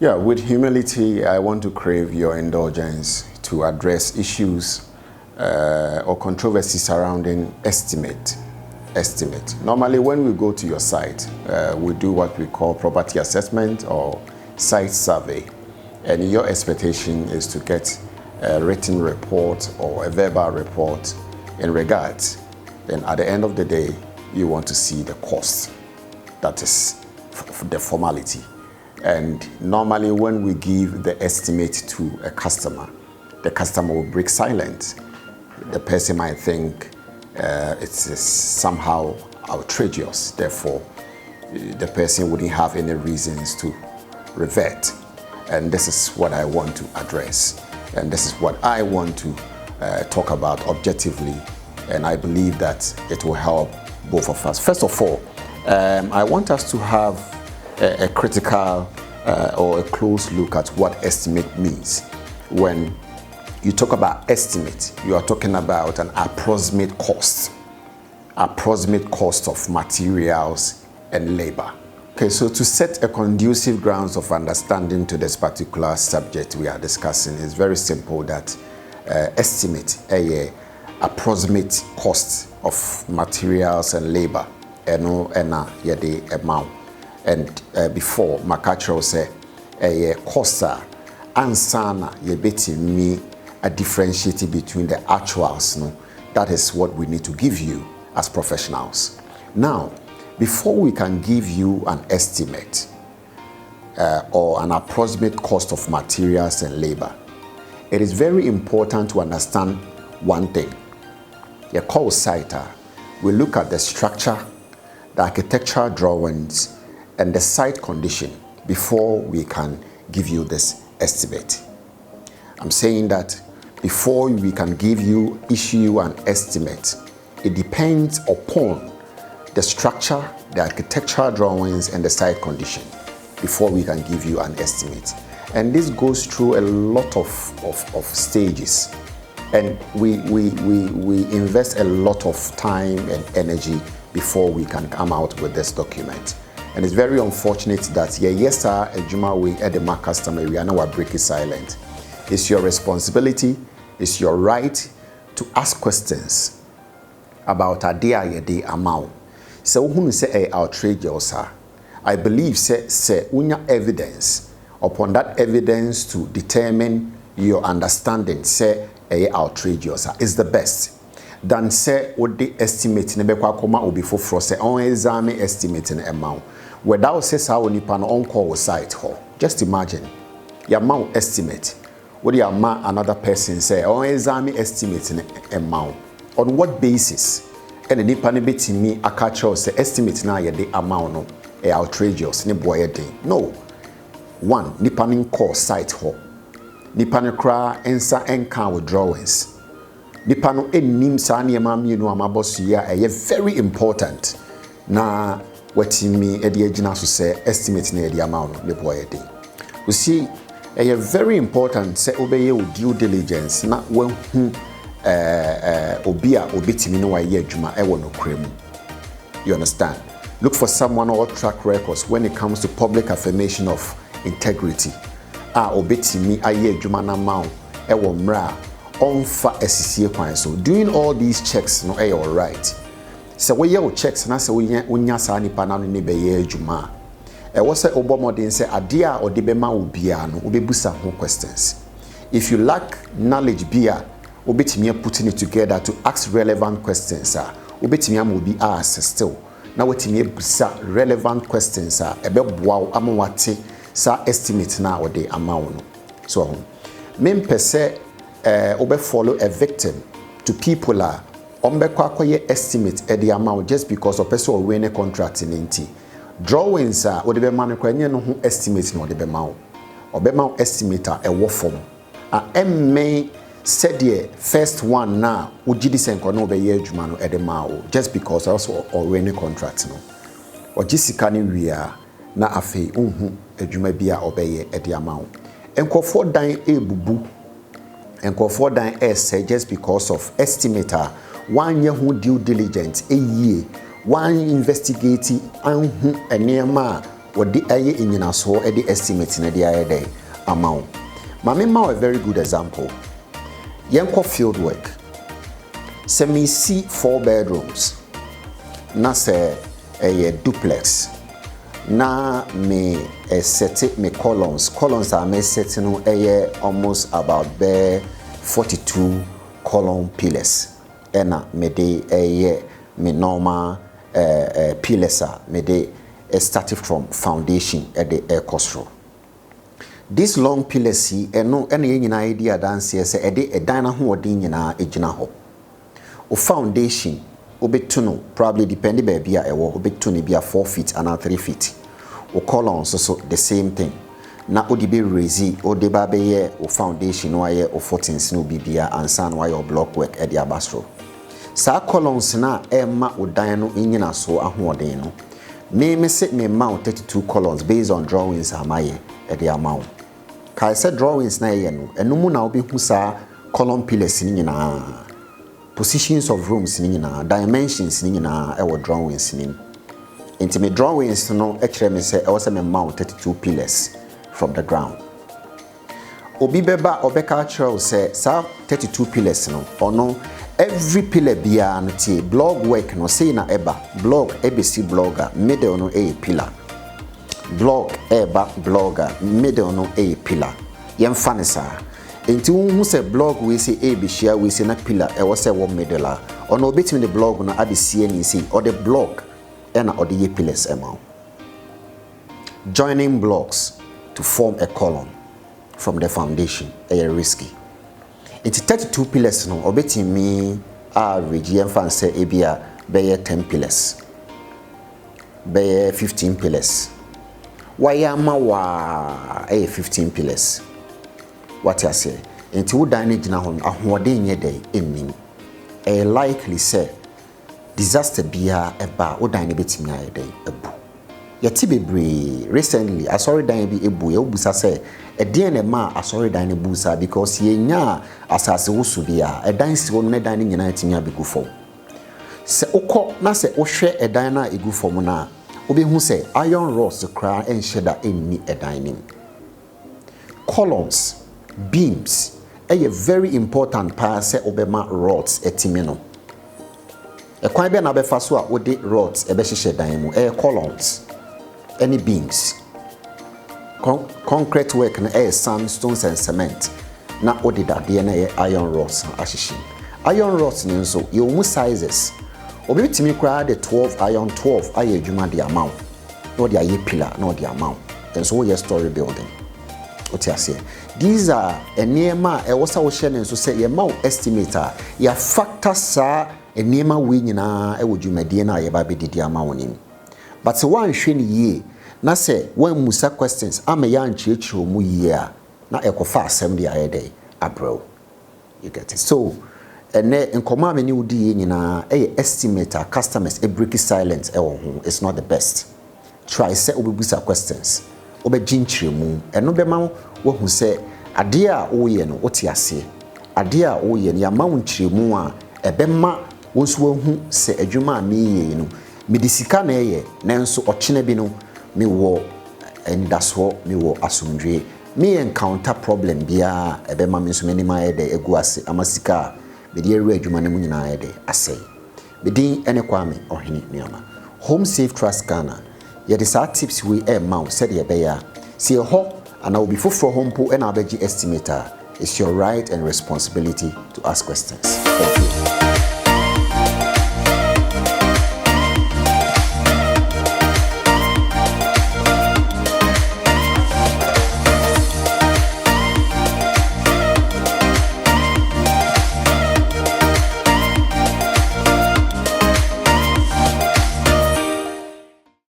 Yeah, with humility, I want to crave your indulgence to address issues or controversy surrounding estimate. Normally, when we go to your site, we do what we call property assessment or site survey. And your expectation is to get a written report or a verbal report in regards. Then at the end of the day, you want to see the cost. That is the formality. And normally when we give the estimate to a customer, the customer will break silent. The person might think it's somehow outrageous. Therefore, the person wouldn't have any reasons to revert. And this is what I want to address. And this is what I want to talk about objectively. And I believe that it will help both of us. First of all, I want us to have a critical or a close look at what estimate means. When you talk about estimate, you are talking about an approximate cost of materials and labor. Okay, so to set a conducive grounds of understanding to this particular subject we are discussing, is very simple that estimate a approximate cost of materials and labor yede amount. And before Makachro say a costa ansana yebetimi a differentiating between the actuals. No, that is what we need to give you as professionals. Now, before we can give you an estimate or an approximate cost of materials and labor, it is very important to understand one thing. Your call siter, we look at the structure, the architectural drawings, and the site condition before we can give you this estimate. I'm saying that before we can issue you an estimate, it depends upon the structure, the architectural drawings, and the site condition before we can give you an estimate. And this goes through a lot of stages. And we invest a lot of time and energy before we can come out with this document. And it's very unfortunate that yes sir, Ejuma we at the mark customer we are now breaking silent. It's your responsibility, it's your right to ask questions about a day amount. So who say outrageous, sir? I believe say unya evidence upon that evidence to determine your understanding say outrageous is the best than say what the estimate ne bekwa koma obi foforo say on exam estimate an amount without say sa oni pa no on call site ho. Just imagine your amount estimate what the amount another person say on exam estimate an amount on what basis and the nipa ne betimi aka say estimate na ye the amount no outrageous ne boy dey no one nipa ne call site ho nipa no kra ensa enka withdrawals nipa no enim sa niema mienu amaboso ya very important na watimi e de agina so say estimate na the amount ne boy dey you see very important say obeye due diligence na wan hu obia obetimi no waye adwuma e wono kremu. You understand? Look for someone or track records when it comes to public affirmation of integrity. Obetimi aye adwuma na maw e wo mra onfa asisie kwan. So doing all these checks no all right. So we your checks na say wonya sa nipa na no ne be ye adwuma. We say obomodin say ade a ode be ma obia no obebusa ho questions. If you lack knowledge bia obetimi putting it together to ask relevant questions obetimi am obi ask still na wetimi busa relevant questions ebeboa amwate sa estimate na ode amount no. So mem pese obe follow a victim to people ombekwa akoye estimate e the amount just because of person or win a contract in nti drawings ode be man kwanye no ho estimate no ode be ma obe ma estimator e wo form emme said the first one now ujidi senko no be ye adwuma no e de ma just because also or win a contract no or jisika ni wia na afi unhu adwuma bia obeye e de amount enkofo dan ebubu enkofo dan say just because of estimator one year who due diligence a year one investigate anhu enema what the aye in so at the estimates in the aye day amount. Mami ma a very good example. Yanko field work. Se me see 4 bedrooms. Na se a duplex. Na me set me columns. Columns are me setting almost about 42 column pillars. Ena me de me normal pillars me de started from foundation at the air coastro. This long pillars see any idea dance say a dina ho odin nyina ejina ho. O foundation obetuno probably depending baby a ewo obetuni be 4 feet and 3 feet. O columns so the same thing. Na odi be raise o de ba be ye o foundation no aye o 14 no bibia ansan why your block work at the abastro. Sa columns na ma o dan no nyina so ahoden no. Me set me mount 32 columns based on drawings amaye at the amount. Kai said drawings na ye no enu na obi hu sa column pillars ni nyina, positions of rooms ni nyina, dimensions ni nyina e wo drawings ni. Into me drawings no actually me say also me mount 32 pillars from the ground. Obi beba obeka actually say sa 32 pillars no or no every pillar bia no tie blog work no say na eba blog ABC blogger middle no a pillar blog eba blogger middle no a pillar yem fanisa enti hu say blog we say a be share we say na pillar e was say one middle a ono between the blog no abc ani say or the blog and or the pillars amount joining blocks to form a column from the foundation risky. It's 32 pillars no obeti me average yen fan say ebia be 10 pillars be 15 pillars why am wa 15 pillars what I say enti wo dan gina ho ahoden ye dey ennim e likely say disaster bia eba wo dan betimi aye dey ebu yeti bebre recently asori dan bi ebu ye obusa say e den na ma asori dan busa because ye nya asase wo so bia e dan si wo ne dan nyina timi abegu fo se ukọ na se wo hwe e dan na egu fo mu na obehu say iron rods kra en sheda enni e dan nim columns beams a very important part say obema rods etimi no e kwan be na be fa so a wo de rods e be hye dan mu columns any beams concrete work na sand stones and cement na odida de na iron rods ahyehyem iron rods ni nso ye omu sizes obetimi kra de 12 iron 12 aye adwuma de amount no de aye pillar no de amount and so we story building otiase these are enema e wosa wo hye ne nso say ye ma estimator ya factor sa enema we nyina e wodwumade na ye ba be didi amount ni but one hwe ne ye na say when musa questions am ya nchiechiro mu ye a na ekofa asem de aye dey abro you get it so ene nkoma me ni udi ye nyina estimator customers e break silence e wo ho it's not the best try say obebusa questions obejinchire mu eno be ma wo hu say ade a wo ye no oti ase ade a wo ye no ya ma wonchire mu a ebe ma wonso wo hu say adwuma me ye no medisika na ye nanso ochene bi no me wo endaso me wo asumdwe me encounter problem bia ebe ma me so me ni ma ye de egu ase amasika be de ewu adwuma ne mu nyina ye de asai be din ene kwame ohene niama home safe trust Ghana ye de sa tips we mount said ye be ya see ho and I will be for home po and abeji estimator. It's your right and responsibility to ask questions. Thank you.